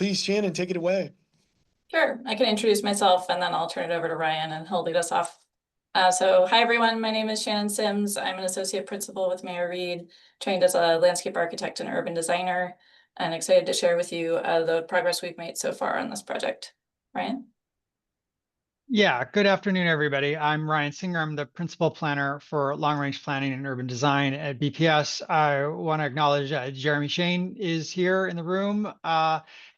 please, Shannon, take it away. Sure, I can introduce myself and then I'll turn it over to Ryan and he'll lead us off. Hi everyone, my name is Shannon Sims. I'm an associate principal with Mayor Reed, trained as a landscape architect and urban designer, and excited to share with you the progress we've made so far on this project. Ryan? Yeah, good afternoon, everybody. I'm Ryan Singer. I'm the principal planner for long-range planning and urban design at BPS. I want to acknowledge Jeremy Shane is here in the room.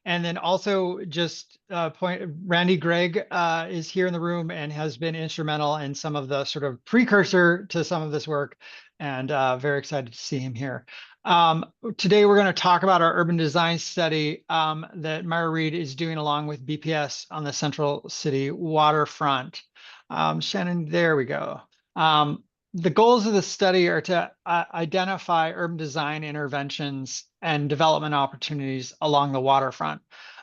And then also just Randy Gregg is here in the room and has been instrumental in some of the sort of precursor to some of this work, and very excited to see him here. Today, we're going to talk about our urban design study that Mayor Reed is doing along with BPS on the Central City waterfront. Shannon, there we go. The goals of the study are to identify urban design interventions and development opportunities along the waterfront.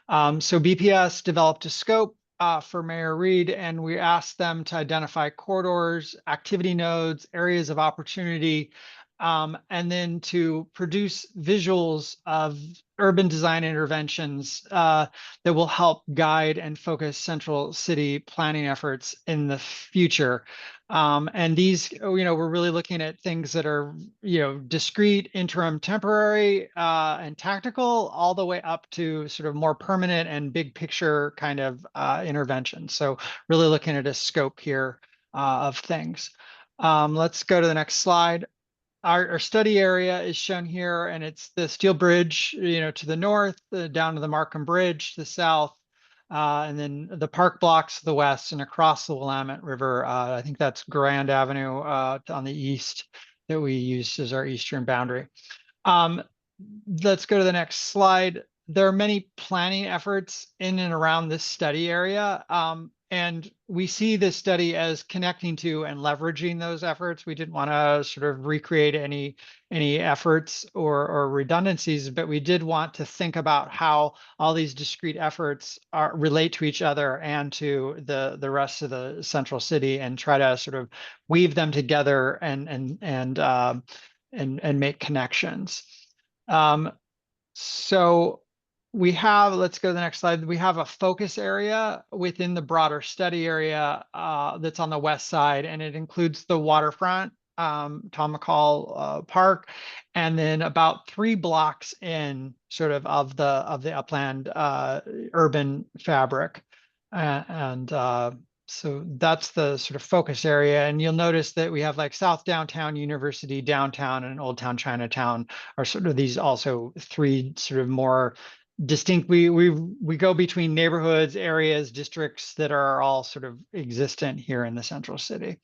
So BPS developed a scope for Mayor Reed, and we asked them to identify corridors, activity nodes, areas of opportunity, and then to produce visuals of urban design interventions that will help guide and focus central city planning efforts in the future. And these, we're really looking at things that are, discrete, interim, temporary, and tactical, all the way up to sort of more permanent and big picture kind of interventions. So really looking at a scope here of things. Let's go to the next slide. Our study area is shown here, and it's the steel bridge, to the north, down to the Markham Bridge to the south, and then the park blocks to the west and across the Willamette River. I think that's Grand Avenue on the east that we use as our eastern boundary. Let's go to the next slide. There are many planning efforts in and around this study area. And we see this study as connecting to and leveraging those efforts. We didn't want to sort of recreate any efforts or redundancies, but we did want to think about how all these discrete efforts relate to each other and to the rest of the central city, and try to sort of weave them together and make connections. So we have, let's go to the next slide. We have a focus area within the broader study area that's on the west side, and it includes the waterfront, Tom McCall Park, and then about 3 blocks in sort of the upland urban fabric. So that's the sort of focus area. And you'll notice that we have like South Downtown, University Downtown, and Old Town Chinatown are sort of these also 3 sort of more distinct. We go between neighborhoods, areas, districts that are all sort of existent here in the central city.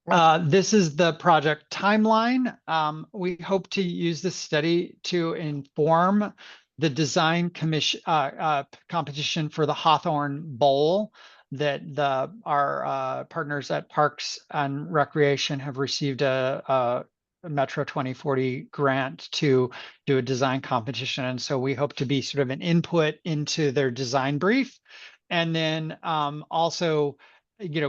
This is the project timeline. We hope to use this study to inform the design commission competition for the Hawthorne Bowl that our partners at Parks and Recreation have received a Metro 2040 grant to do a design competition. And so we hope to be sort of an input into their design brief. And then also,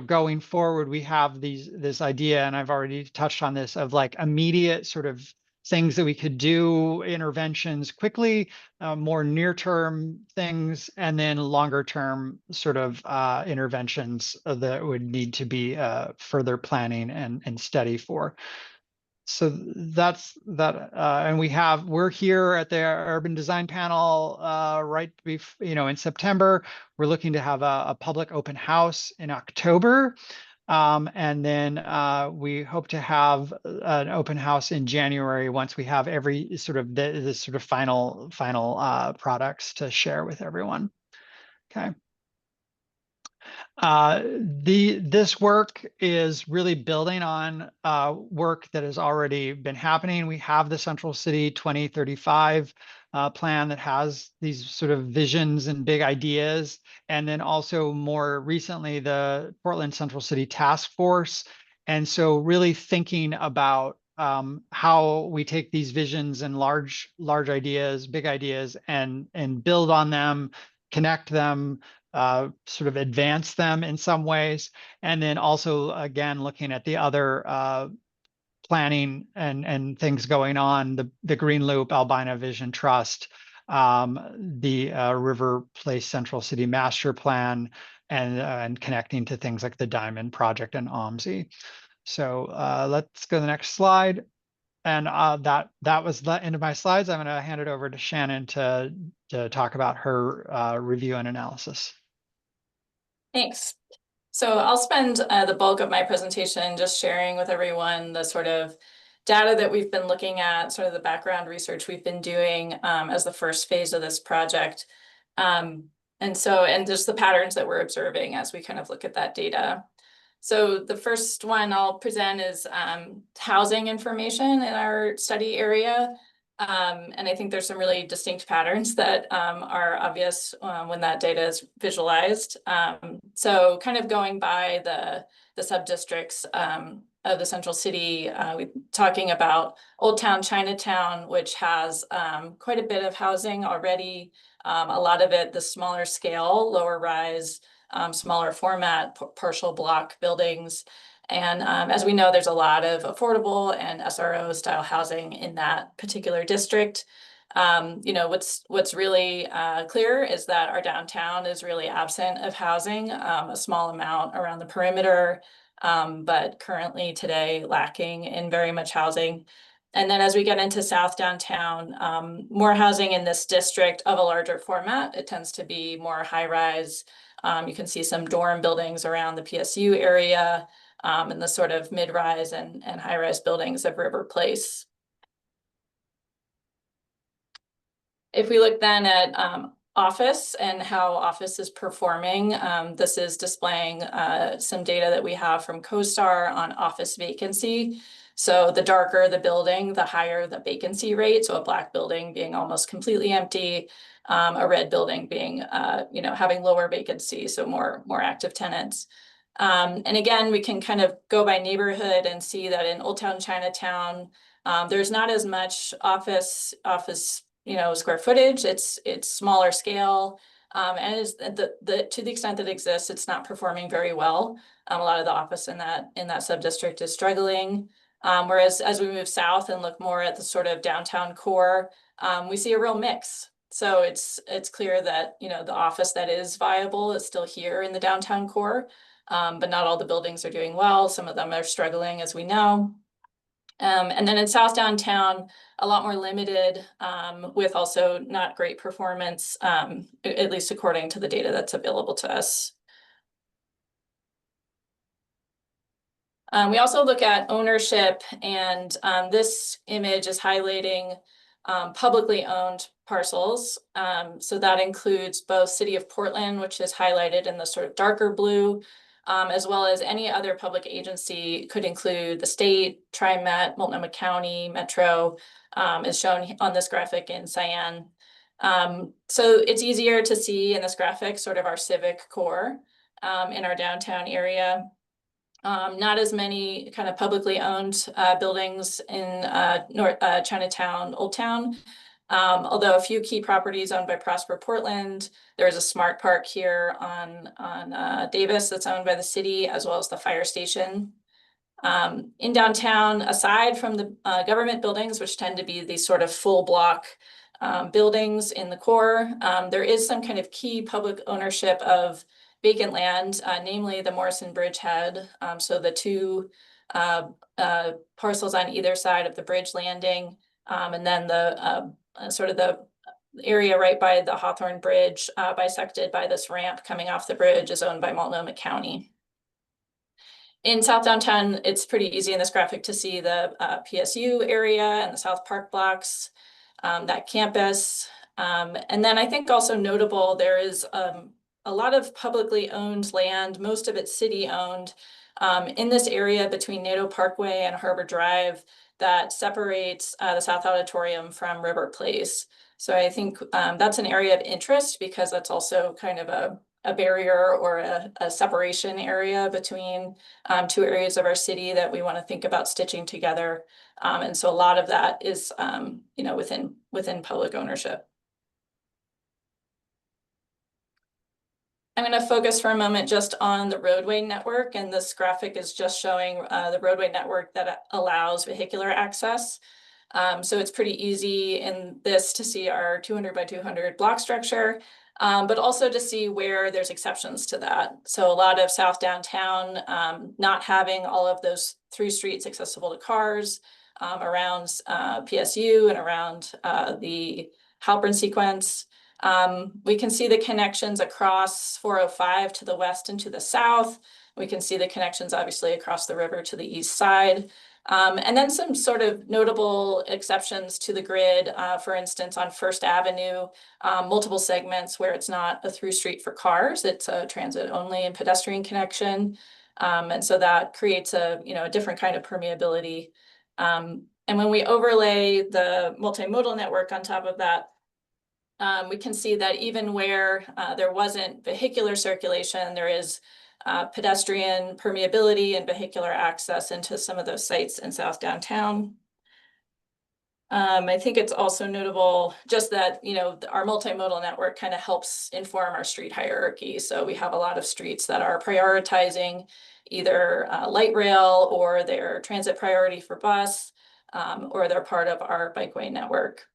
going forward, we have this idea, and I've already touched on this, of like immediate sort of things that we could do, interventions quickly, more near-term things, and then longer-term sort of interventions that would need to be further planning and study for. So that's that, and we're here at the Urban Design Panel in September. We're looking to have a public open house in October. And then we hope to have an open house in January once we have every sort of the sort of final products to share with everyone. Okay. This work is really building on work that has already been happening. We have the Central City 2035 plan that has these sort of visions and big ideas. And then also more recently, the Portland Central City Task Force. And so really thinking about how we take these visions and large ideas, big ideas, and build on them, connect them, sort of advance them in some ways. And then also, again, looking at the other planning and things going on, the Green Loop, Albina Vision Trust, the River Place Central City Master Plan, and connecting to things like the Diamond Project and OMSI. So let's go to the next slide. And that was the end of my slides. I'm going to hand it over to Shannon to talk about her review and analysis. Thanks. So I'll spend the bulk of my presentation just sharing with everyone the sort of data that we've been looking at, sort of the background research we've been doing as the first phase of this project. And just the patterns that we're observing as we kind of look at that data. So the first one I'll present is housing information in our study area. And I think there's some really distinct patterns that are obvious when that data is visualized. So kind of going by the sub-districts of the central city, we're talking about Old Town Chinatown, which has quite a bit of housing already. A lot of it, the smaller scale, lower rise, smaller format, partial block buildings. And as we know, there's a lot of affordable and SRO style housing in that particular district. What's really clear is that our downtown is really absent of housing, a small amount around the perimeter, but currently today lacking in very much housing. And then as we get into South Downtown, more housing in this district of a larger format. It tends to be more high rise. You can see some dorm buildings around the PSU area. And the sort of mid-rise and high-rise buildings of River Place. If we look then at office and how office is performing, this is displaying some data that we have from CoStar on office vacancy. So the darker the building, the higher the vacancy rate. So a black building being almost completely empty, a red building being, having lower vacancy, so more active tenants. And again, we can kind of go by neighborhood and see that in Old Town Chinatown, there's not as much office, square footage. It's smaller scale. And is to the extent that it exists, it's not performing very well. A lot of the office in that sub-district is struggling. Whereas as we move south and look more at the sort of downtown core, we see a real mix. So it's clear that, the office that is viable is still here in the downtown core. But not all the buildings are doing well. Some of them are struggling, as we know. And then in South Downtown, a lot more limited, with also not great performance, at least according to the data that's available to us. We also look at ownership, and this image is highlighting publicly owned parcels. So that includes both City of Portland, which is highlighted in the sort of darker blue, as well as any other public agency. Could include the state, TriMet, Multnomah County, Metro, is shown on this graphic in cyan. So it's easier to see in this graphic sort of our civic core in our downtown area. Not as many kind of publicly owned buildings in Chinatown, Old Town. Although a few key properties owned by Prosper Portland. There is a smart park here on Davis that's owned by the city, as well as the fire station. In downtown, aside from the government buildings, which tend to be these sort of full block buildings in the core, there is some kind of key public ownership of vacant land, namely the Morrison Bridgehead. So the two parcels on either side of the bridge landing, and then the sort of the area right by the Hawthorne Bridge, bisected by this ramp coming off the bridge, is owned by Multnomah County. In South Downtown, it's pretty easy in this graphic to see the PSU area and the South Park blocks, that campus. And then I think also notable, there is a lot of publicly owned land, most of it city owned, in this area between Nadeau Parkway and Harbor Drive that separates the South Auditorium from River Place. So I think that's an area of interest because that's also kind of a barrier or a separation area between two areas of our city that we want to think about stitching together. And so a lot of that is within public ownership. I'm going to focus for a moment just on the roadway network, and this graphic is just showing the roadway network that allows vehicular access. So it's pretty easy in this to see our 200 by 200 block structure, but also to see where there's exceptions to that. So a lot of South Downtown not having all of those through streets accessible to cars around PSU and around the Halpern sequence. We can see the connections across 405 to the west and to the south. We can see the connections obviously across the river to the east side. And then some sort of notable exceptions to the grid, for instance, on First Avenue, multiple segments where it's not a through street for cars, it's a transit only and pedestrian connection. And so that creates a different kind of permeability. And when we overlay the multimodal network on top of that, we can see that even where there wasn't vehicular circulation, there is pedestrian permeability and vehicular access into some of those sites in South Downtown. I think it's also notable just that, our multimodal network kind of helps inform our street hierarchy. So we have a lot of streets that are prioritizing either light rail or their transit priority for bus, or they're part of our bikeway network.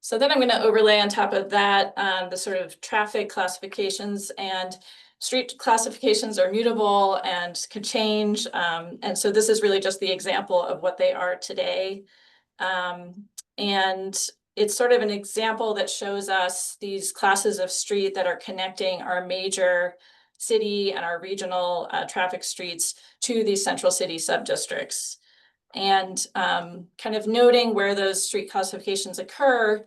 So then I'm going to overlay on top of that the sort of traffic classifications, and street classifications are mutable and can change. And so this is really just the example of what they are today. And it's sort of an example that shows us these classes of street that are connecting our major city and our regional traffic streets to these central city subdistricts. And kind of noting where those street classifications occur,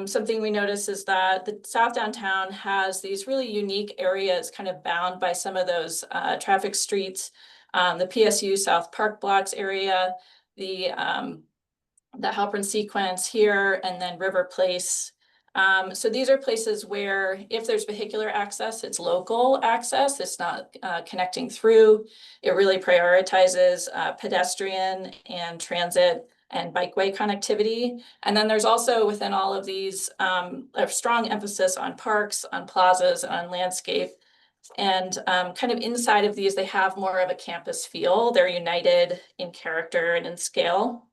something we notice is that the South Downtown has these really unique areas kind of bound by some of those traffic streets, the PSU South Park Blocks area, the Halpern sequence here, and then River Place. So these are places where if there's vehicular access, it's local access, it's not connecting through. It really prioritizes pedestrian and transit and bikeway connectivity. And then there's also within all of these a strong emphasis on parks, on plazas, on landscape. And kind of inside of these, they have more of a campus feel. They're united in character and in scale.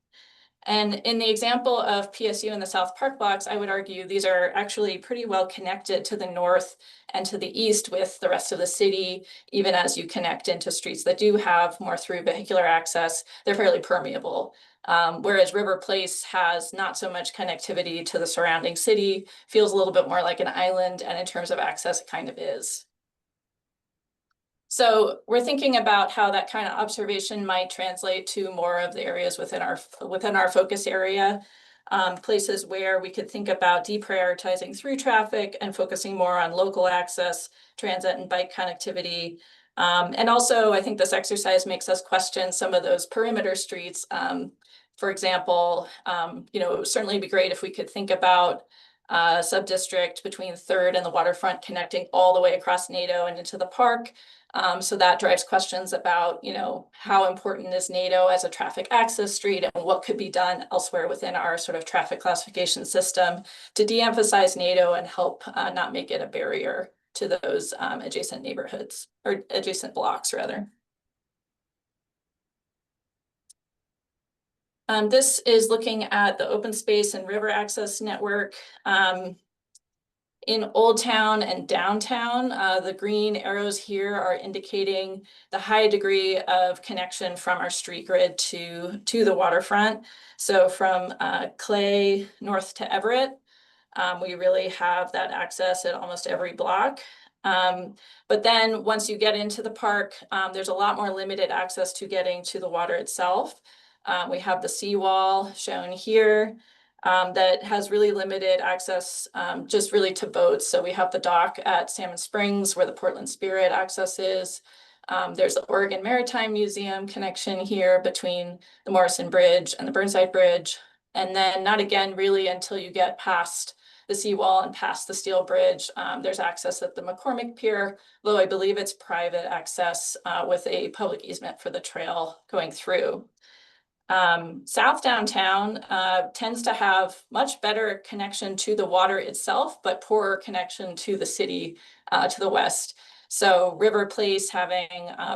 And in the example of PSU and the South Park blocks, I would argue these are actually pretty well connected to the north and to the east with the rest of the city. Even as you connect into streets that do have more through vehicular access, they're fairly permeable. Whereas River Place has not so much connectivity to the surrounding city, feels a little bit more like an island, and in terms of access, it kind of is. So we're thinking about how that kind of observation might translate to more of the areas within our focus area, places where we could think about deprioritizing through traffic and focusing more on local access, transit and bike connectivity. And also, I think this exercise makes us question some of those perimeter streets. For example, it would certainly be great if we could think about sub-district between 3rd and the waterfront connecting all the way across NATO and into the park. So that drives questions about, how important is NATO as a traffic access street and what could be done elsewhere within our sort of traffic classification system to de-emphasize NATO and help not make it a barrier to those adjacent neighborhoods or adjacent blocks rather. This is looking at the open space and river access network. In Old Town and downtown, the green arrows here are indicating the high degree of connection from our street grid to the waterfront. So from Clay north to Everett, we really have that access at almost every block. But then once you get into the park, there's a lot more limited access to getting to the water itself. We have the seawall shown here. That has really limited access just really to boats. So we have the dock at Salmon Springs where the Portland Spirit access is. There's the Oregon Maritime Museum connection here between the Morrison Bridge and the Burnside Bridge. And then not again really until you get past the seawall and past the steel bridge. There's access at the McCormick Pier, though I believe it's private access with a public easement for the trail going through. South Downtown tends to have much better connection to the water itself, but poorer connection to the city to the west. So River Place having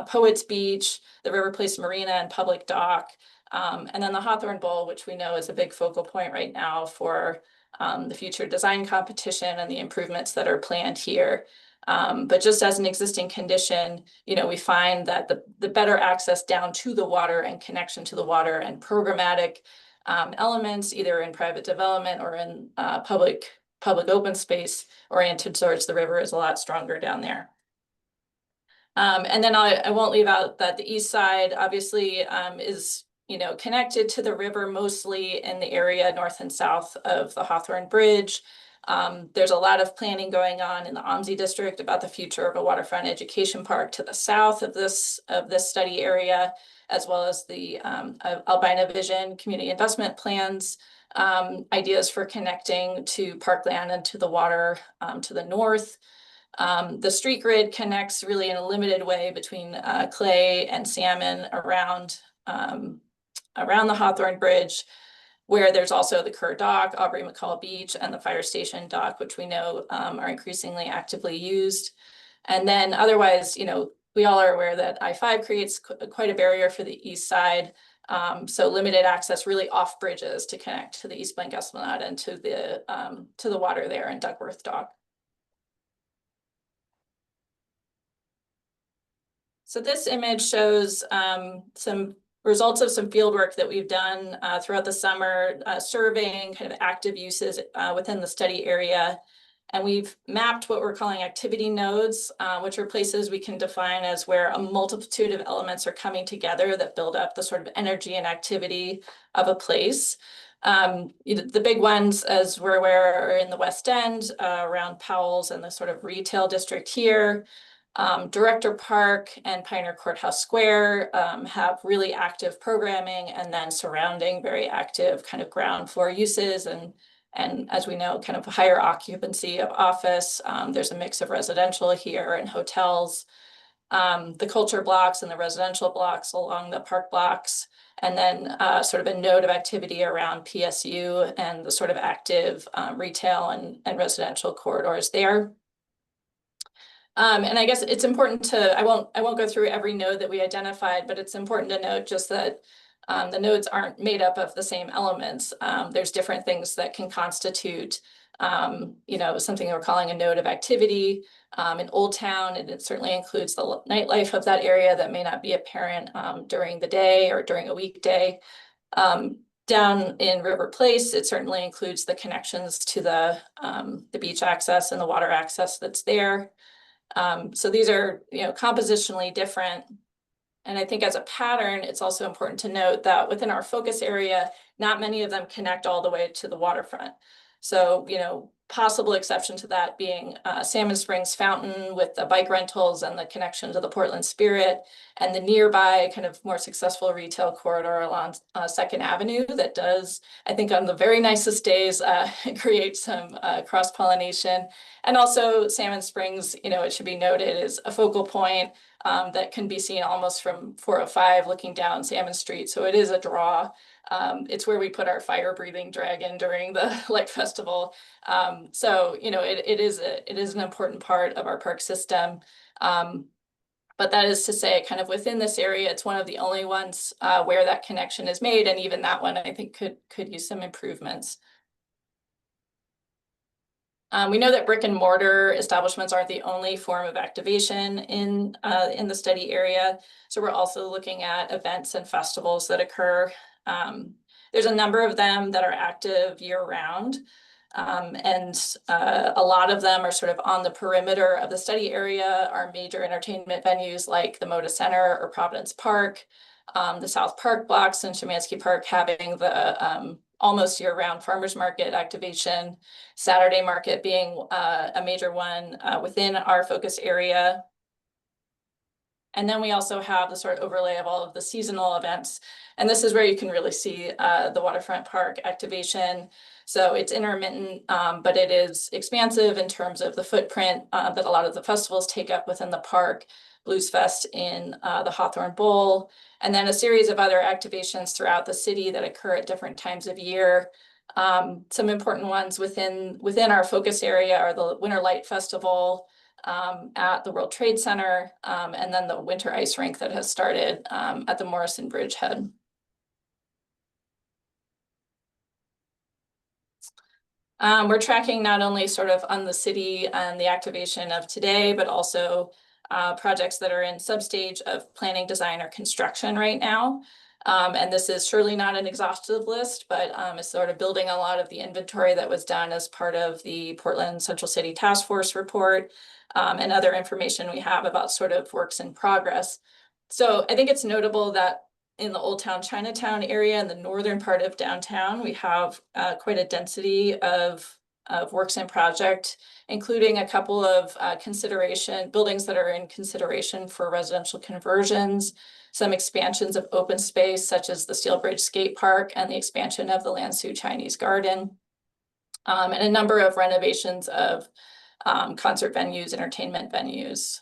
Poets Beach, the River Place Marina and Public Dock, and then the Hawthorne Bowl, which we know is a big focal point right now for the future design competition and the improvements that are planned here. But just as an existing condition, we find that the better access down to the water and connection to the water and programmatic elements, either in private development or in public open space oriented towards the river, is a lot stronger down there. And then I won't leave out that the east side obviously is connected to the river mostly in the area north and south of the Hawthorne Bridge. There's a lot of planning going on in the OMSI district about the future of a waterfront education park to the south of this study area, as well as the Albina Vision community investment plans, ideas for connecting to parkland and to the water to the north. The street grid connects really in a limited way between Clay and Salmon around the Hawthorne Bridge, where there's also the Kerr Dock, Aubrey McCall Beach, and the fire station dock, which we know are increasingly actively used. And then otherwise, we all are aware that I-5 creates quite a barrier for the east side. So limited access really off bridges to connect to the East Blank Esplanade and to the water there in Duckworth Dock. So this image shows some results of some field work that we've done throughout the summer, surveying kind of active uses within the study area. And we've mapped what we're calling activity nodes, which are places we can define as where a multitude of elements are coming together that build up the sort of energy and activity of a place. The big ones, as we're aware, are in the West End, around Powell's and the sort of retail district here. Director Park and Pioneer Courthouse Square have really active programming, and then surrounding very active kind of ground floor uses and as we know, kind of higher occupancy of office. There's a mix of residential here and hotels. The culture blocks and the residential blocks along the park blocks, and then sort of a node of activity around PSU and the sort of active retail and residential corridors there. And I guess it's important to, I won't go through every node that we identified, but it's important to note just that the nodes aren't made up of the same elements. There's different things that can constitute, something we're calling a node of activity. In Old Town, and it certainly includes the nightlife of that area that may not be apparent during the day or during a weekday. Down in River Place, it certainly includes the connections to the beach access and the water access that's there. So these are, compositionally different. And I think as a pattern, it's also important to note that within our focus area, not many of them connect all the way to the waterfront. So, possible exception to that being Salmon Springs Fountain with the bike rentals and the connection to the Portland Spirit, and the nearby kind of more successful retail corridor along 2nd Avenue that does, I think on the very nicest days, create some cross-pollination. And also Salmon Springs, it should be noted, is a focal point that can be seen almost from 405 looking down Salmon Street. So it is a draw. It's where we put our fire-breathing dragon during the Light Festival. So, it is an important part of our park system. But that is to say, kind of within this area, it's one of the only ones where that connection is made. And even that one, I think, could use some improvements. We know that brick and mortar establishments aren't the only form of activation in the study area. So we're also looking at events and festivals that occur. There's a number of them that are active year-round. And a lot of them are sort of on the perimeter of the study area. Our major entertainment venues like the Moda Center or Providence Park, the South Park blocks and Szymanski Park having the almost year-round farmers market activation, Saturday market being a major one within our focus area. And then we also have the sort of overlay of all of the seasonal events. And this is where you can really see the waterfront park activation. So it's intermittent, but it is expansive in terms of the footprint that a lot of the festivals take up within the park. Blues Fest in the Hawthorne Bowl, and then a series of other activations throughout the city that occur at different times of year. Some important ones within our focus area are the Winter Light Festival, at the World Trade Center, and then the winter ice rink that has started at the Morrison Bridgehead. We're tracking not only sort of on the city and the activation of today, but also projects that are in substage of planning, design, or construction right now. And this is surely not an exhaustive list, but it's sort of building a lot of the inventory that was done as part of the Portland Central City Task Force report, and other information we have about sort of works in progress. So I think it's notable that in the Old Town Chinatown area in the northern part of downtown, we have quite a density of works in project, including a couple of buildings that are in consideration for residential conversions, some expansions of open space such as the Steel Bridge Skate Park and the expansion of the Lansu Chinese Garden, and a number of renovations of concert venues, entertainment venues.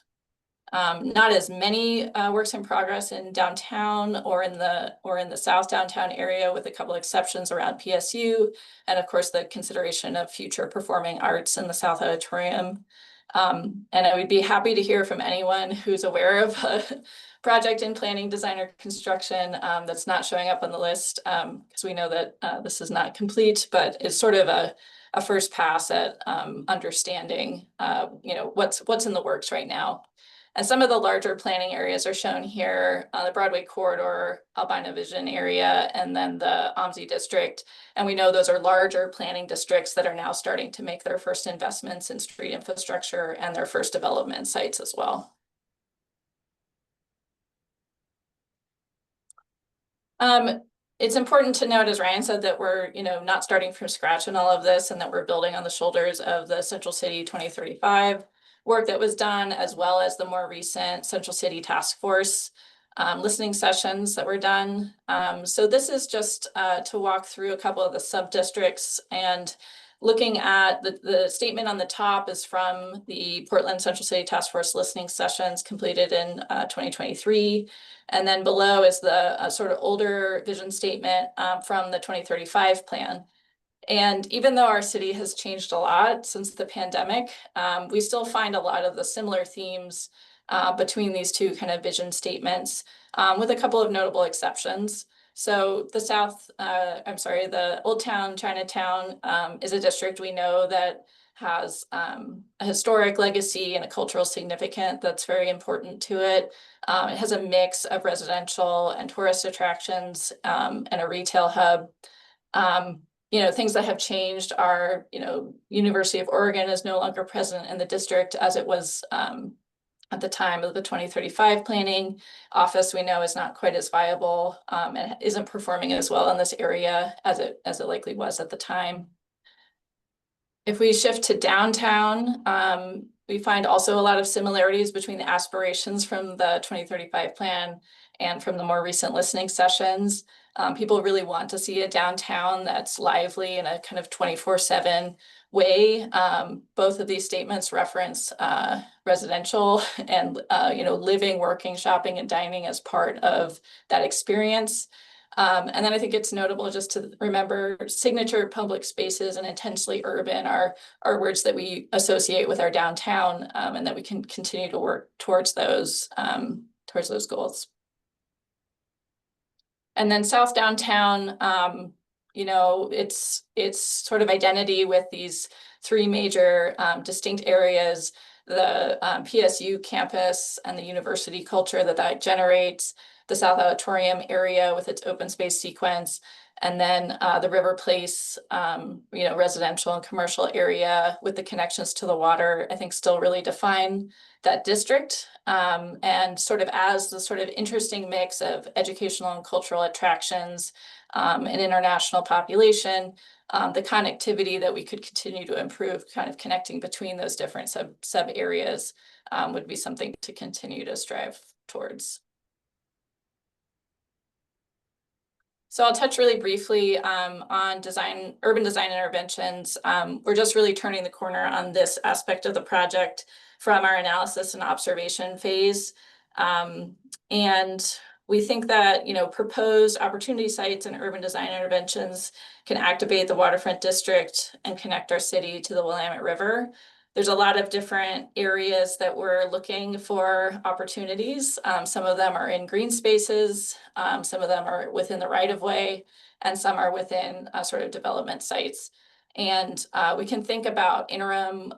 Not as many works in progress in downtown or in the South Downtown area, with a couple exceptions around PSU, and of course the consideration of future performing arts in the South Auditorium. And I would be happy to hear from anyone who's aware of a project in planning, design, or construction that's not showing up on the list, because we know that this is not complete, but it's sort of a first pass at understanding what's in the works right now. And some of the larger planning areas are shown here, the Broadway Corridor, Albina Vision area, and then the OMSI district. And we know those are larger planning districts that are now starting to make their first investments in street infrastructure and their first development sites as well. It's important to note, as Ryan said, that we're not starting from scratch in all of this, and that we're building on the shoulders of the Central City 2035 work that was done, as well as the more recent Central City Task Force listening sessions that were done. So this is just to walk through a couple of the sub-districts, and looking at the statement on the top is from the Portland Central City Task Force listening sessions completed in 2023. And then below is the sort of older vision statement from the 2035 plan. And even though our city has changed a lot since the pandemic, we still find a lot of the similar themes between these two kind of vision statements, with a couple of notable exceptions. So the Old Town Chinatown is a district we know that has a historic legacy and a cultural significance that's very important to it. It has a mix of residential and tourist attractions, and a retail hub. Things that have changed are, University of Oregon is no longer present in the district as it was at the time of the 2035 planning. Office, we know, is not quite as viable and isn't performing as well in this area as it likely was at the time. If we shift to downtown, we find also a lot of similarities between the aspirations from the 2035 plan and from the more recent listening sessions. People really want to see a downtown that's lively in a kind of 24/7 way. Both of these statements reference residential and living, working, shopping, and dining as part of that experience. And then I think it's notable just to remember signature public spaces and intensely urban are words that we associate with our downtown, and that we can continue to work towards those goals. And then South Downtown, its sort of identity with these three major distinct areas, the PSU campus and the university culture that generates, the South Auditorium area with its open space sequence, and then the River Place, residential and commercial area with the connections to the water, I think still really define that district. And sort of as the sort of interesting mix of educational and cultural attractions, an international population, the connectivity that we could continue to improve, kind of connecting between those different sub areas, would be something to continue to strive towards. So I'll touch really briefly on urban design interventions. We're just really turning the corner on this aspect of the project from our analysis and observation phase. And we think that, proposed opportunity sites and urban design interventions can activate the waterfront district and connect our city to the Willamette River. there's a lot of different areas that we're looking for opportunities. Some of them are in green spaces, some of them are within the right of way, and some are within sort of development sites. And we can think about interim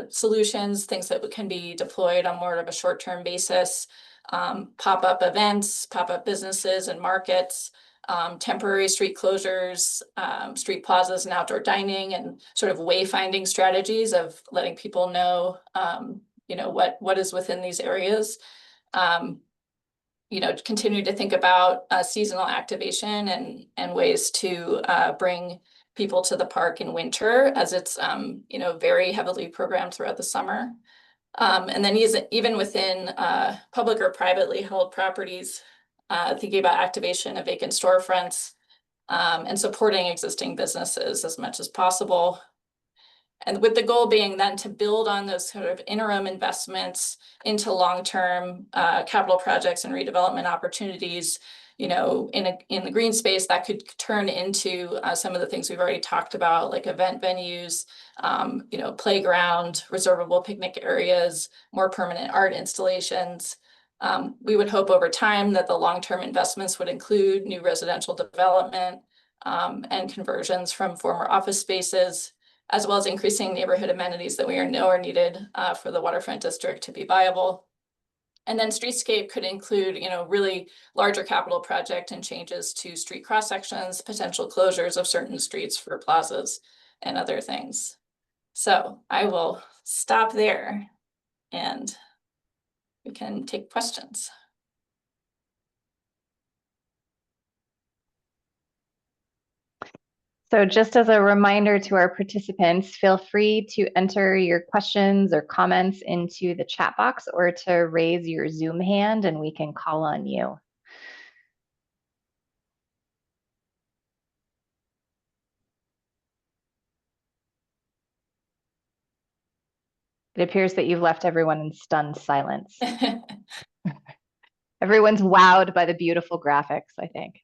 solutions, things that can be deployed on more of a short-term basis, pop-up events, pop-up businesses and markets, temporary street closures, street plazas and outdoor dining, and sort of wayfinding strategies of letting people know, what is within these areas. Continue to think about seasonal activation and ways to bring people to the park in winter, as it's, very heavily programmed throughout the summer. And then even within public or privately held properties, thinking about activation of vacant storefronts, and supporting existing businesses as much as possible. And with the goal being then to build on those sort of interim investments into long-term capital projects and redevelopment opportunities, in the green space that could turn into some of the things we've already talked about, like event venues, playground, reservable picnic areas, more permanent art installations. We would hope over time that the long-term investments would include new residential development and conversions from former office spaces, as well as increasing neighborhood amenities that we know are needed for the waterfront district to be viable. And then streetscape could include, really larger capital project and changes to street cross sections, potential closures of certain streets for plazas and other things. So I will stop there and we can take questions. So just as a reminder to our participants, feel free to enter your questions or comments into the chat box or to raise your Zoom hand and we can call on you. It appears that you've left everyone in stunned silence. Everyone's wowed by the beautiful graphics, I think.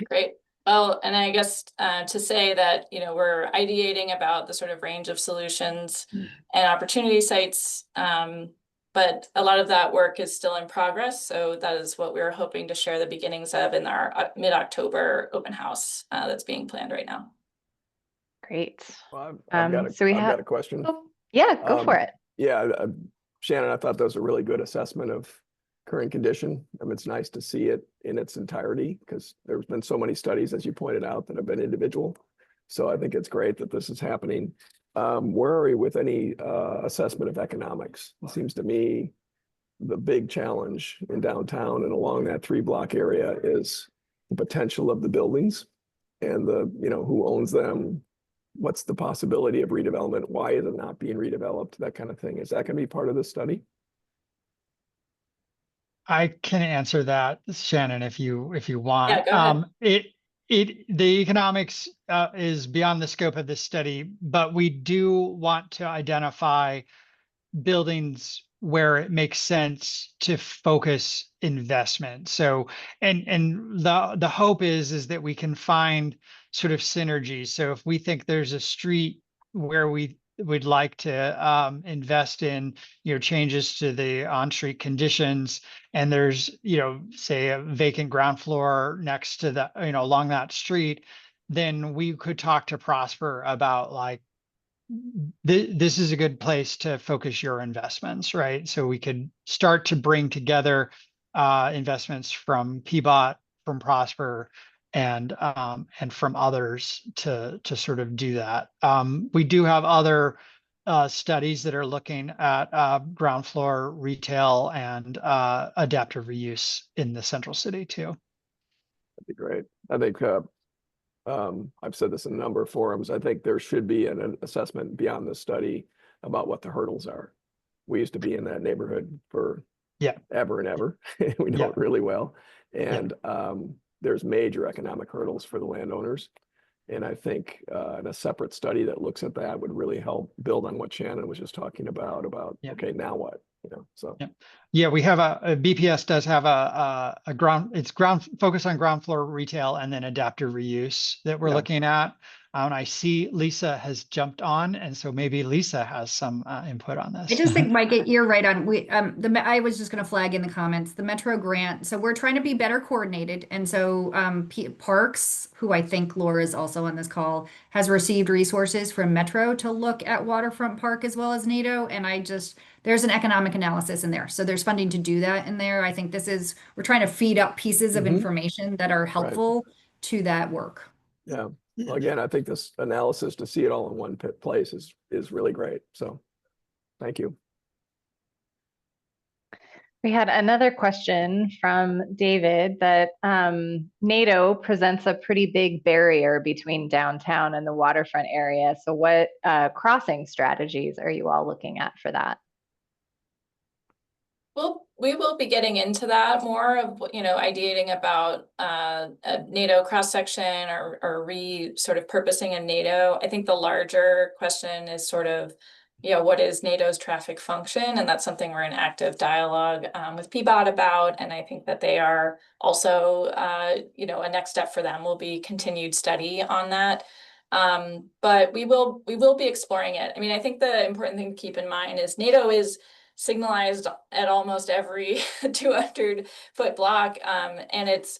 Great. Well, and I guess to say that, we're ideating about the sort of range of solutions and opportunity sites, but a lot of that work is still in progress. So that is what we're hoping to share the beginnings of in our mid-October open house that's being planned right now. Great. Well, I've got a question. Oh, yeah, go for it. Yeah, Shannon, I thought that was a really good assessment of current condition. It's nice to see it in its entirety because there's been so many studies, as you pointed out, that have been individual. So I think it's great that this is happening. Where are we with any assessment of economics? It seems to me the big challenge in downtown and along that 3-block area is the potential of the buildings and who owns them. What's the possibility of redevelopment? Why is it not being redeveloped? That kind of thing. Is that going to be part of this study? I can answer that, Shannon, if you want. Yeah, go ahead. The economics is beyond the scope of this study, but we do want to identify buildings where it makes sense to focus investment. So, and the hope is that we can find sort of synergy. So if we think there's a street where we'd like to invest in, changes to the on-street conditions, and there's, say a vacant ground floor next to the, along that street, then we could talk to Prosper about like, this is a good place to focus your investments, right? So we could start to bring together investments from PBOT, from Prosper, and from others to sort of do that. We do have other studies that are looking at ground floor retail and adaptive reuse in the central city too. That'd be great. I think I've said this in a number of forums. I think there should be an assessment beyond this study about what the hurdles are. We used to be in that neighborhood for ever and ever. We know it really well. And there's major economic hurdles for the landowners. And I think in a separate study that looks at that would really help build on what Shannon was just talking about, okay, now what? you know, so. Yeah. Yeah, we have a BPS does have a ground focus on ground floor retail and then adaptive reuse that we're Yeah. looking at. And I see Lisa has jumped on, and so maybe Lisa has some input on this. I just think, Mike, you're right on. I was just going to flag in the comments the Metro grant. So we're trying to be better coordinated, and so Parks, who I think Laura is also on this call, has received resources from Metro to look at Waterfront Park as well as NATO. And there's an economic analysis in there, so there's funding to do that in there. I think we're trying to feed up pieces of information that are helpful to that work. Yeah. Well, again, I think this analysis to see it all in one place is really great. So thank you. We had another question from David that NATO presents a pretty big barrier between downtown and the waterfront area. So what crossing strategies are you all looking at for that? Well, we will be getting into that more of, ideating about a NATO cross-section or sort of purposing a NATO. I think the larger question is sort of, what is NATO's traffic function? And that's something we're in active dialogue with PBOT about. And I think that they are also, a next step for them will be continued study on that. But we will be exploring it. I mean, I think the important thing to keep in mind is NATO is signalized at almost every 200-foot block, and it's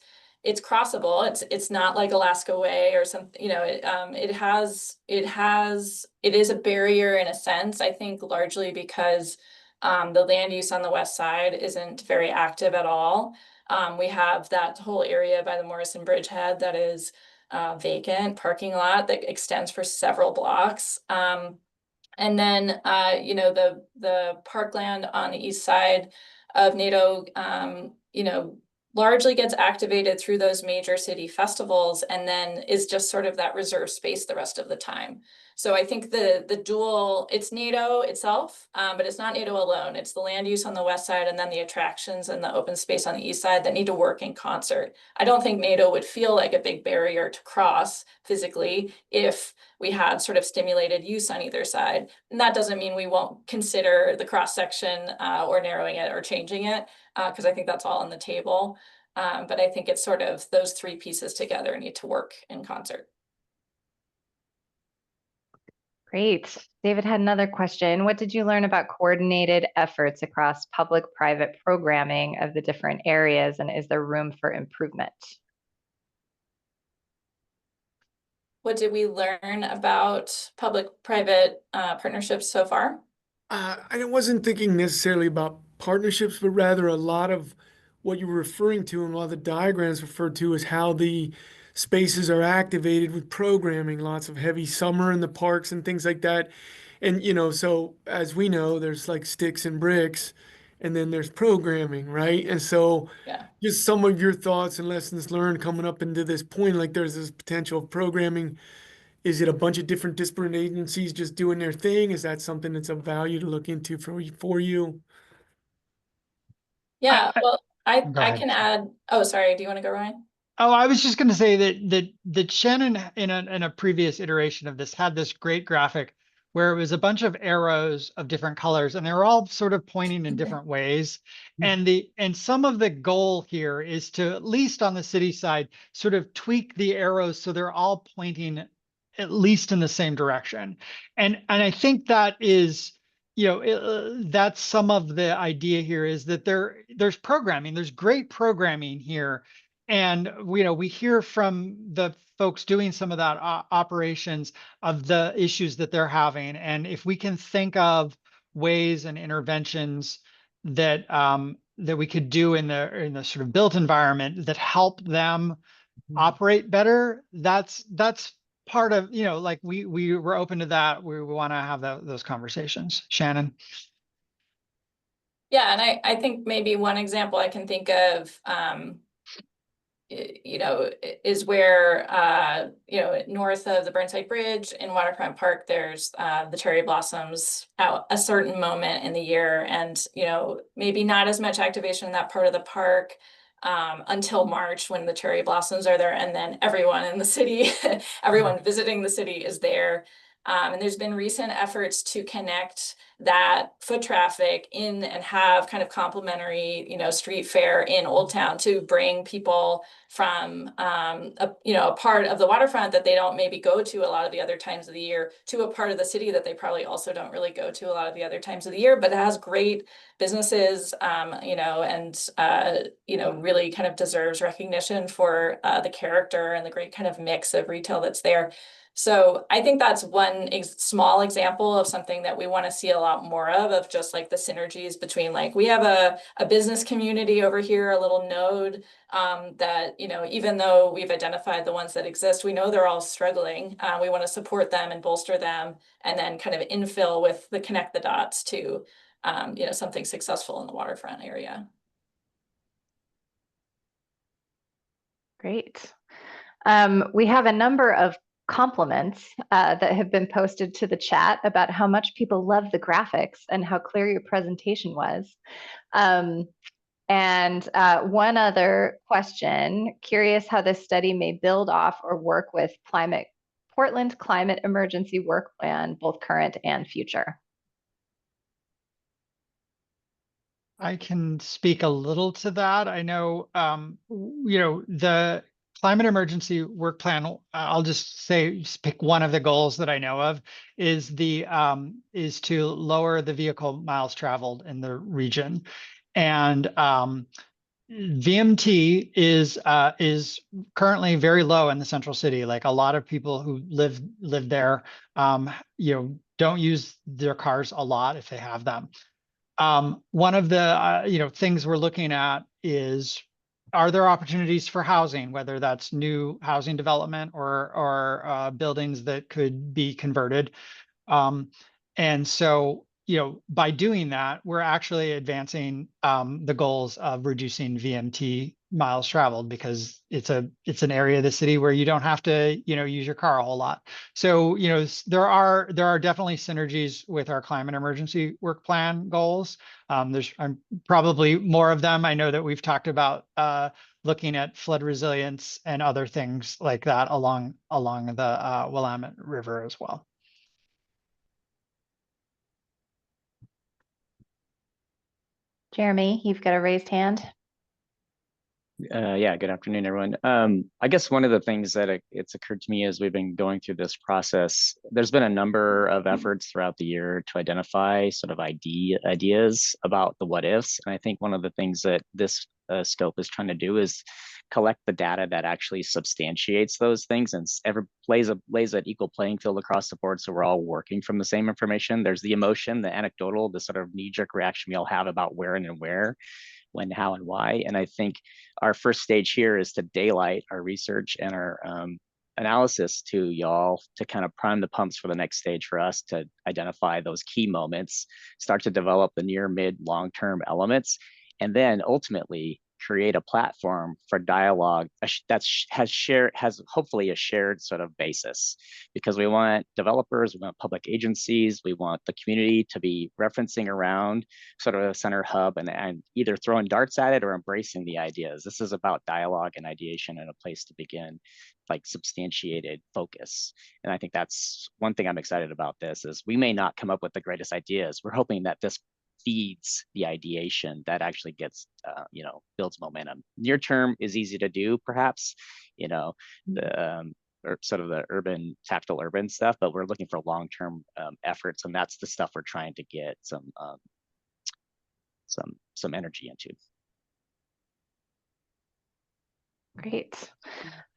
crossable. It's not like Alaska Way or something. It is a barrier in a sense. I think largely because the land use on the west side isn't very active at all. We have that whole area by the Morrison Bridgehead that is vacant parking lot that extends for several blocks. And then, the parkland on the east side of NATO, largely gets activated through those major city festivals and then is just sort of that reserve space the rest of the time. So I think the dual, it's NATO itself, but it's not NATO alone. It's the land use on the west side and then the attractions and the open space on the east side that need to work in concert. I don't think NATO would feel like a big barrier to cross physically if we had sort of stimulated use on either side. And that doesn't mean we won't consider the cross section or narrowing it or changing it, because I think that's all on the table. But I think it's sort of those three pieces together need to work in concert. Great. David had another question. What did you learn about coordinated efforts across public-private programming of the different areas, and is there room for improvement? What did we learn about public-private partnerships so far? I wasn't thinking necessarily about partnerships, but rather a lot of what you were referring to and a lot of the diagrams referred to is how the spaces are activated with programming, lots of heavy summer in the parks and things like that. And, so as we know, there's like sticks and bricks, and then there's programming, right? And so just some of your thoughts and lessons learned coming up into this point, like there's this potential of programming. Is it a bunch of different disparate agencies just doing their thing? Is that something that's of value to look into for you? Yeah, well, I ahead. can add. Oh, sorry. Do you want to go, Ryan? Oh, I was just going to say that Shannon in a previous iteration of this had this great graphic where it was a bunch of arrows of different colors and they were all sort of pointing in different ways. And some of the goal here is to, at least on the city side, sort of tweak the arrows so they're all pointing at least in the same direction. And I think that is, that's some of the idea here, is that there's programming, there's great programming here. And, we hear from the folks doing some of that operations of the issues that they're having. And if we can think of ways and interventions that that we could do in the sort of built environment that help them operate better, that's part of, like we were open to that. We want to have those conversations. Shannon. Yeah, and I think maybe one example I can think of, is where, north of the Burnside Bridge in Waterfront Park, there's the cherry blossoms at a certain moment in the year. And, maybe not as much activation in that part of the park until March when the cherry blossoms are there. And then everyone in the city, everyone visiting the city is there. And there's been recent efforts to connect that foot traffic in and have kind of complementary, street fare in Old Town to bring people from a part of the waterfront that they don't maybe go to a lot of the other times of the year to a part of the city that they probably also don't really go to a lot of the other times of the year, but it has great businesses, really kind of deserves recognition for the character and the great kind of mix of retail that's there. So I think that's one small example of something that we want to see a lot more of just like the synergies between, like, we have a business community over here, a little node that, even though we've identified the ones that exist, we know they're all struggling. We want to support them and bolster them, and then kind of infill with the connect the dots to, something successful in the waterfront area. Great. We have a number of compliments that have been posted to the chat about how much people love the graphics and how clear your presentation was. And one other question, curious how this study may build off or work with Portland Climate Emergency Work Plan, both current and future. I can speak a little to that. I know, the climate emergency work plan, I'll just pick one of the goals that I know of, is to lower the vehicle miles traveled in the region. And VMT is currently very low in the central city. Like, a lot of people who live there, don't use their cars a lot if they have them. One of the things we're looking at is, are there opportunities for housing, whether that's new housing development or buildings that could be converted. And so, by doing that, we're actually advancing the goals of reducing VMT miles traveled, because it's an area of the city where you don't have to, use your car a whole lot. So, there are definitely synergies with our climate emergency work plan goals. There's probably more of them. I know that we've talked about looking at flood resilience and other things like that along the Willamette River as well. Jeremy, you've got a raised hand. Yeah, good afternoon, everyone. I guess one of the things that it's occurred to me as we've been going through this process, there's been a number of efforts throughout the year to identify sort of ideas about the what ifs. And I think one of the things that this scope is trying to do is collect the data that actually substantiates those things and lays an equal playing field across the board, so we're all working from the same information. There's the emotion, the anecdotal, the sort of knee-jerk reaction we all have about where and where, when, how, and why. And I think our first stage here is to daylight our research and our analysis to y'all, to kind of prime the pumps for the next stage for us to identify those key moments, start to develop the near, mid, long-term elements, and then ultimately create a platform for dialogue that has hopefully a shared sort of basis, because we want developers, we want public agencies, we want the community to be referencing around sort of a center hub and either throwing darts at it or embracing the ideas. This is about dialogue and ideation and a place to begin, like substantiated focus. And I think that's one thing I'm excited about this, is we may not come up with the greatest ideas. We're hoping that this feeds the ideation that actually gets, builds momentum. Near term is easy to do, perhaps, or sort of the tactical urban stuff, but we're looking for long-term efforts, and that's the stuff we're trying to get some energy into. Great.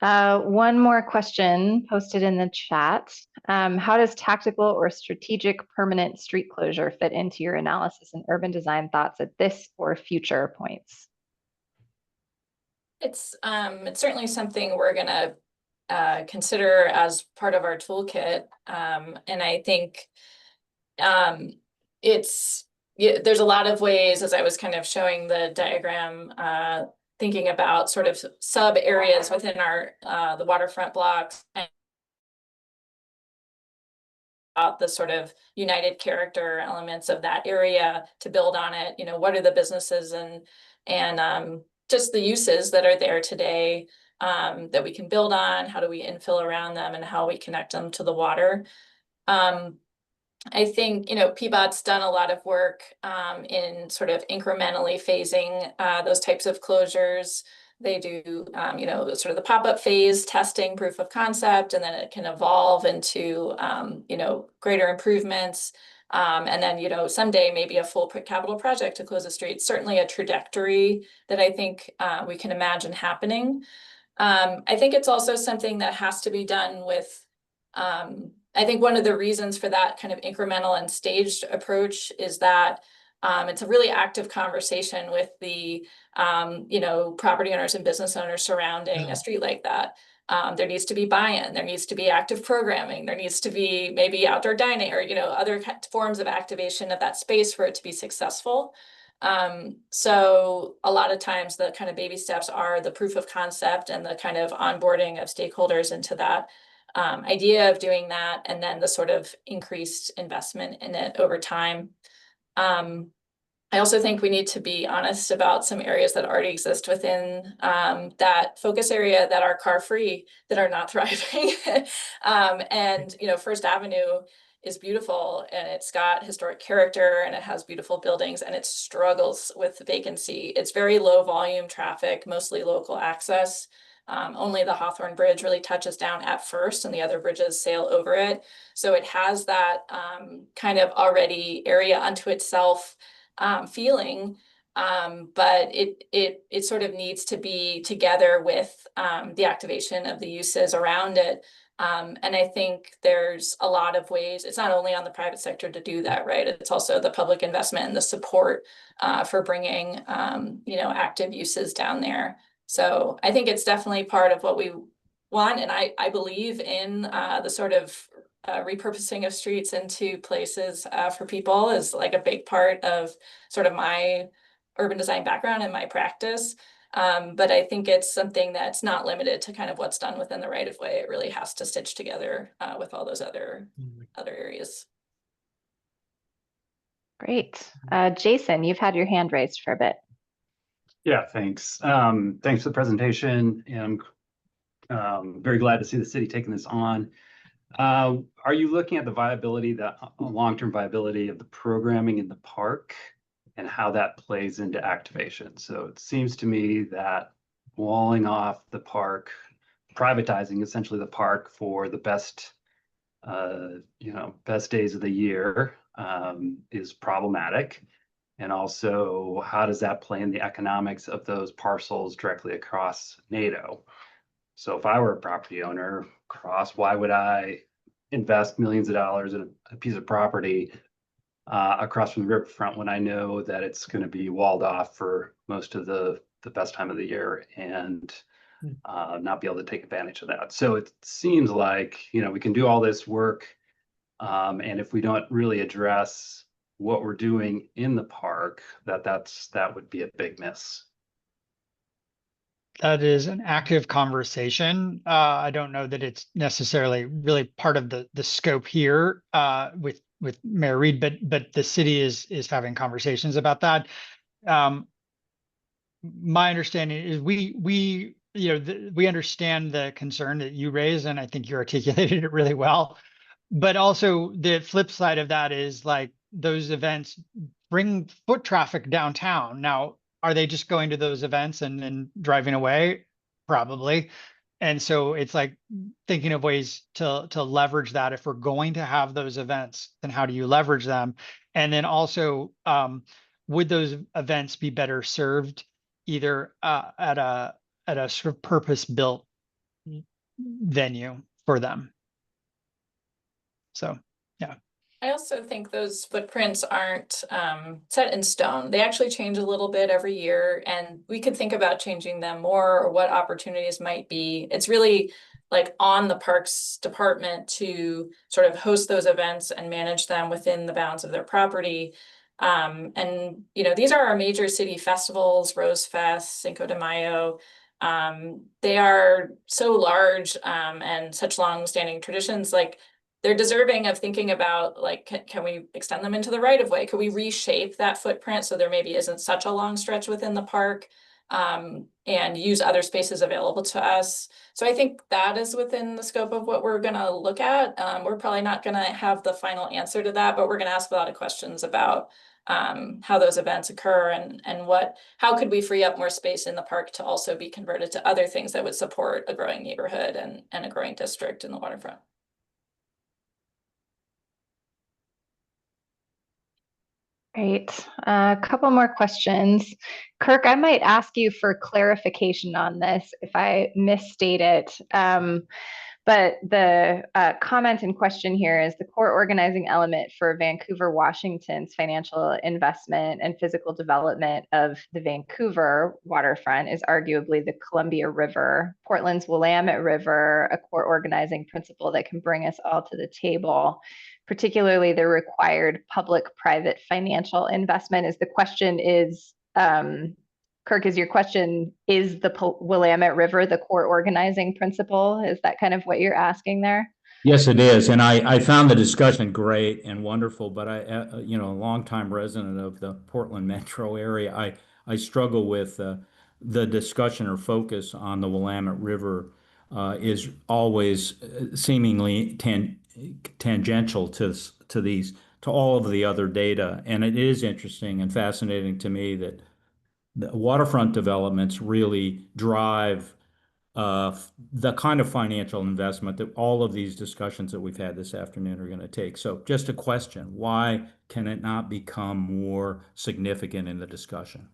One more question posted in the chat. How does tactical or strategic permanent street closure fit into your analysis and urban design thoughts at this or future points? It's certainly something we're going to consider as part of our toolkit. And I think there's a lot of ways, as I was kind of showing the diagram, thinking about sort of sub areas within our the waterfront blocks, and about the sort of united character elements of that area to build on it. What are the businesses and just the uses that are there today that we can build on? How do we infill around them, and how we connect them to the water? I think, PBOT's done a lot of work in sort of incrementally phasing those types of closures. They do, sort of the pop-up phase, testing, proof of concept, and then it can evolve into, greater improvements. And then, someday maybe a full capital project to close a street. Certainly a trajectory that I think we can imagine happening. I think it's also something that has to be done with, I think one of the reasons for that kind of incremental and staged approach is that it's a really active conversation with the, property owners and business owners surrounding a street like that. There needs to be buy-in, there needs to be active programming, there needs to be maybe outdoor dining or, other forms of activation of that space for it to be successful. So a lot of times the kind of baby steps are the proof of concept and the kind of onboarding of stakeholders into that idea of doing that, and then the sort of increased investment in it over time. I also think we need to be honest about some areas that already exist within that focus area that are car-free, that are not thriving. And, First Avenue is beautiful and it's got historic character and it has beautiful buildings and it struggles with vacancy. It's very low volume traffic, mostly local access. Only the Hawthorne Bridge really touches down at first and the other bridges sail over it. So it has that kind of already area unto itself feeling, but it sort of needs to be together with the activation of the uses around it. And I think there's a lot of ways. It's not only on the private sector to do that, right? It's also the public investment and the support for bringing, active uses down there. So I think it's definitely part of what we want. And I believe in the sort of repurposing of streets into places for people is like a big part of sort of my urban design background and my practice. But I think it's something that's not limited to kind of what's done within the right of way. It really has to stitch together with all those other areas. Great. Jason, you've had your hand raised for a bit. Yeah, thanks. Thanks for the presentation, and I'm very glad to see the city taking this on. Are you looking at the viability, the long-term viability of the programming in the park and how that plays into activation? So it seems to me that walling off the park, privatizing essentially the park for the best, best days of the year is problematic. And also, how does that play in the economics of those parcels directly across NATO? So if I were a property owner why would I invest millions of dollars in a piece of property across from the riverfront when I know that it's going to be walled off for most of the best time of the year and not be able to take advantage of that? So it seems like, we can do all this work, and if we don't really address what we're doing in the park, that would be a big miss. That is an active conversation. I don't know that it's necessarily really part of the scope here with Mayor Reed, but the city is having conversations about that. My understanding is we understand the concern that you raised, and I think you articulated it really well. But also the flip side of that is like those events bring foot traffic downtown. Now, are they just going to those events and then driving away? Probably. And so it's like thinking of ways to leverage that. If we're going to have those events, then how do you leverage them? And then also, would those events be better served either at a sort of purpose-built venue for them? So, yeah. I also think those footprints aren't set in stone. They actually change a little bit every year, and we could think about changing them more or what opportunities might be. It's really like on the Parks Department to sort of host those events and manage them within the bounds of their property. And, these are our major city festivals, Rose Fest, Cinco de Mayo. They are so large and such long-standing traditions. Like, they're deserving of thinking about, like, can we extend them into the right of way? Could we reshape that footprint so there maybe isn't such a long stretch within the park? and use other spaces available to us. So I think that is within the scope of what we're going to look at. We're probably not going to have the final answer to that, but we're going to ask a lot of questions about how those events occur and how could we free up more space in the park to also be converted to other things that would support a growing neighborhood and a growing district in the waterfront. Great. A couple more questions. Kirk, I might ask you for clarification on this if I misstate it. But the comment in question here is the core organizing element for Vancouver, Washington's financial investment and physical development of the Vancouver waterfront is arguably the Columbia River. Portland's Willamette River, a core organizing principle that can bring us all to the table, particularly the required public-private financial investment. Is the question is, Kirk, is your question, is the Willamette River the core organizing principle? Is that kind of what you're asking there? Yes, it is. And I found the discussion great and wonderful, but a longtime resident of the Portland metro area, I struggle with the discussion or focus on the Willamette River is always seemingly tangential to all of the other data. And it is interesting and fascinating to me that the waterfront developments really drive the kind of financial investment that all of these discussions that we've had this afternoon are going to take. So just a question, why can it not become more significant in the discussion?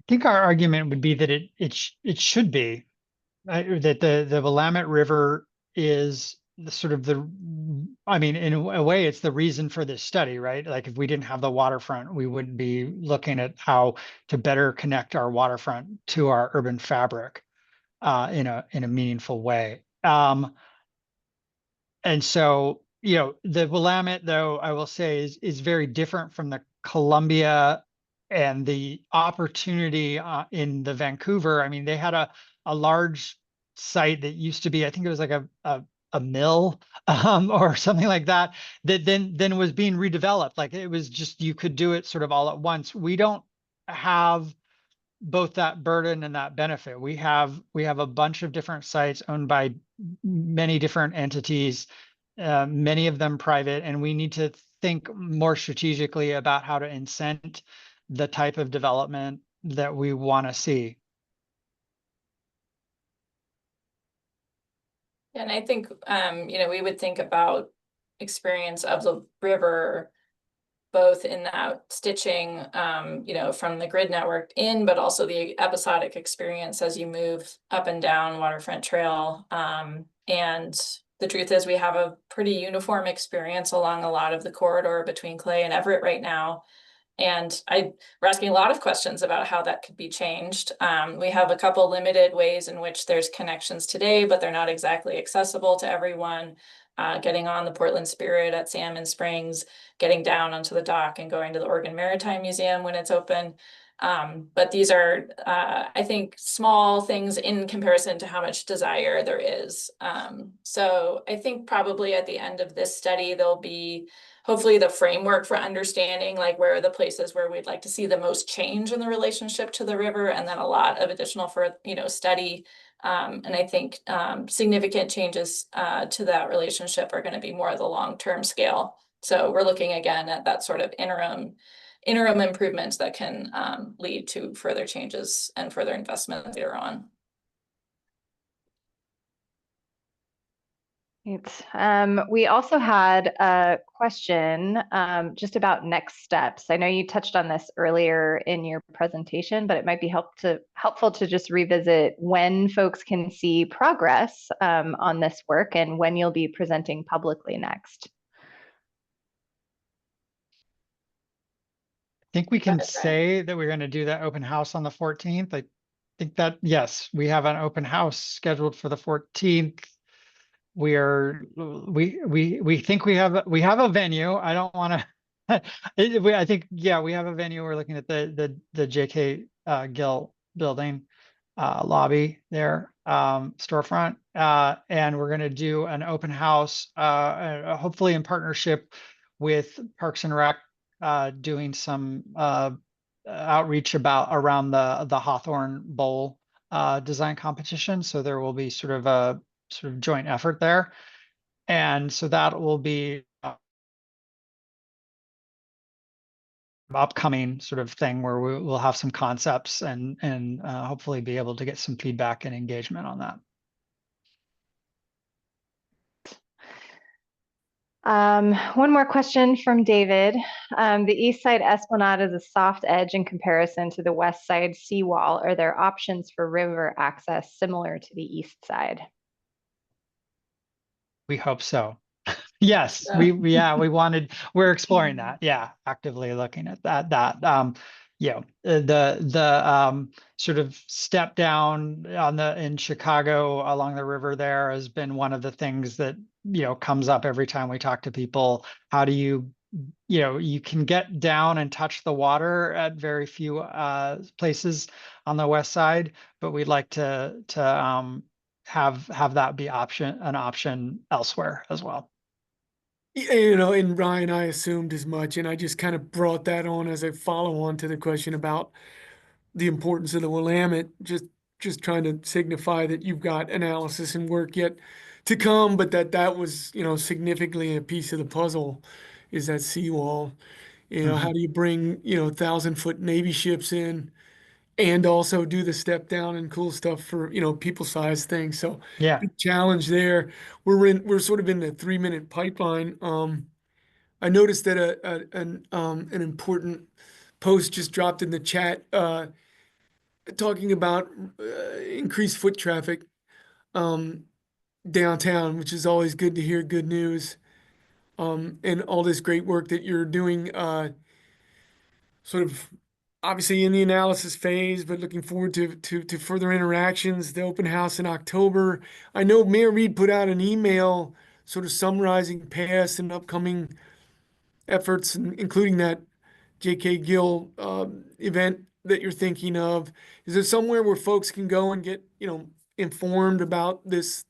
I think our argument would be that it should be, that the Willamette River is the sort of I mean, in a way, it's the reason for this study, right? Like if we didn't have the waterfront, we wouldn't be looking at how to better connect our waterfront to our urban fabric in a meaningful way. And so, the Willamette, though, I will say is very different from the Columbia and the opportunity in the Vancouver. I mean, they had a large site that used to be, I think it was like a mill or something like that, that then was being redeveloped. Like it was just, you could do it sort of all at once. We don't have both that burden and that benefit. We have a bunch of different sites owned by many different entities, many of them private, and we need to think more strategically about how to incent the type of development that we want to see. And I think, we would think about experience of the river, both in that stitching, from the grid network in, but also the episodic experience as you move up and down Waterfront Trail. And the truth is we have a pretty uniform experience along a lot of the corridor between Clay and Everett right now. And we're asking a lot of questions about how that could be changed. We have a couple limited ways in which there's connections today, but they're not exactly accessible to everyone. Getting on the Portland Spirit at Salmon Springs, getting down onto the dock and going to the Oregon Maritime Museum when it's open. But these are, I think, small things in comparison to how much desire there is. So I think probably at the end of this study, there'll be hopefully the framework for understanding like where are the places where we'd like to see the most change in the relationship to the river, and then a lot of additional for study. And I think significant changes to that relationship are going to be more of the long-term scale. So we're looking again at that sort of interim improvements that can lead to further changes and further investment later on. We also had a question just about next steps. I know you touched on this earlier in your presentation, but it might be helpful to just revisit when folks can see progress on this work and when you'll be presenting publicly next. I think we can say that we're going to do that open house on the 14th. I think that, yes, we have an open house scheduled for the 14th. We think we have a venue. I don't want to. I think we have a venue. We're looking at the JK Gill building lobby there, storefront, and we're going to do an open house, hopefully in partnership with Parks and Rec doing some outreach around the Hawthorne Bowl design competition. So there will be sort of a joint effort there. And so that will be upcoming sort of thing where we'll have some concepts and hopefully be able to get some feedback and engagement on that. One more question from David. The east side esplanade is a soft edge in comparison to the west side seawall. Are there options for river access similar to the east side? We hope so. Yes, we're exploring that. Yeah, actively looking at that. The sort of step down in Chicago along the river there has been one of the things that, comes up every time we talk to people. How do you can get down and touch the water at very few places on the west side, but we'd like to have that be an option elsewhere as well. And Ryan, I assumed as much, and I just kind of brought that on as a follow-on to the question about the importance of the Willamette, just trying to signify that you've got analysis and work yet to come, but that was, significantly a piece of the puzzle is that seawall. How do you bring, 1,000-foot Navy ships in and also do the step down and cool stuff for, people-sized things. So yeah, big challenge there. We're sort of in the 3-minute pipeline. I noticed that an important post just dropped in the chat talking about increased foot traffic downtown, which is always good to hear good news. And all this great work that you're doing, sort of obviously in the analysis phase, but looking forward to further interactions, the open house in October. I know Mayor Reed put out an email sort of summarizing past and upcoming efforts, including that J.K. Gill event that you're thinking of. Is there somewhere where folks can go and get, informed about this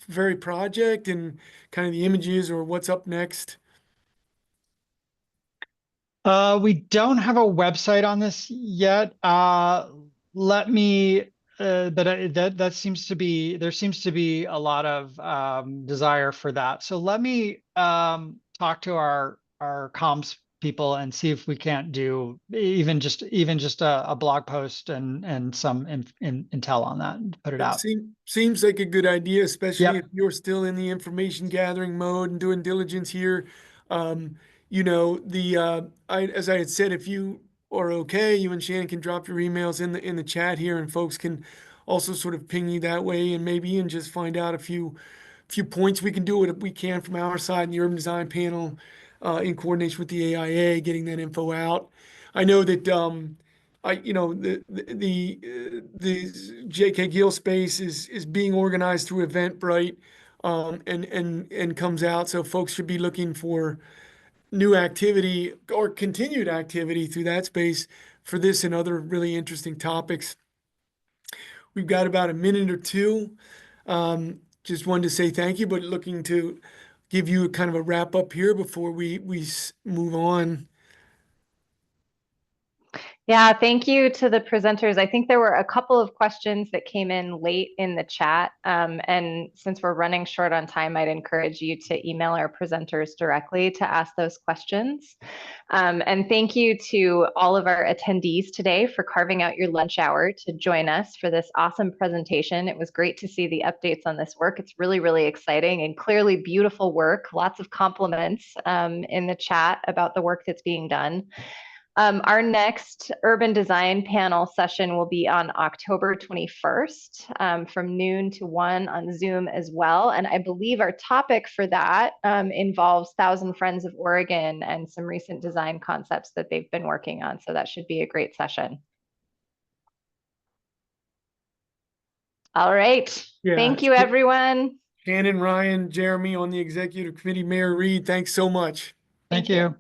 very project and kind of the images or what's up next? We don't have a website on this yet. Let me, but there seems to be a lot of desire for that. So let me talk to our comms people and see if we can't do even just a blog post and some intel on that and put it out. Seems like a good idea, especially Yep. if you're still in the information gathering mode and doing diligence here. As I had said, if you are okay, you and Shannon can drop your emails in the chat here, and folks can also sort of ping you that way, and maybe even just find out a few points. We can do what we can from our side in the urban design panel, in coordination with the AIA, getting that info out. I know that the J.K. Gill space is being organized through Eventbrite, and comes out. So folks should be looking for new activity or continued activity through that space for this and other really interesting topics. We've got about a minute or two. Just wanted to say thank you, but looking to give you a kind of a wrap up here before we move on. Yeah, thank you to the presenters. I think there were a couple of questions that came in late in the chat. And since we're running short on time, I'd encourage you to email our presenters directly to ask those questions. And thank you to all of our attendees today for carving out your lunch hour to join us for this awesome presentation. It was great to see the updates on this work. It's really, really exciting and clearly beautiful work. Lots of compliments in the chat about the work that's being done. Our next urban design panel session will be on October 21st from noon to 1 on Zoom as well. And I believe our topic for that involves Thousand Friends of Oregon and some recent design concepts that they've been working on. So that should be a great session. All right. Yeah, thank you, everyone. Shannon, Ryan, Jeremy on the executive committee, Mayor Reed, thanks so much. Thank you.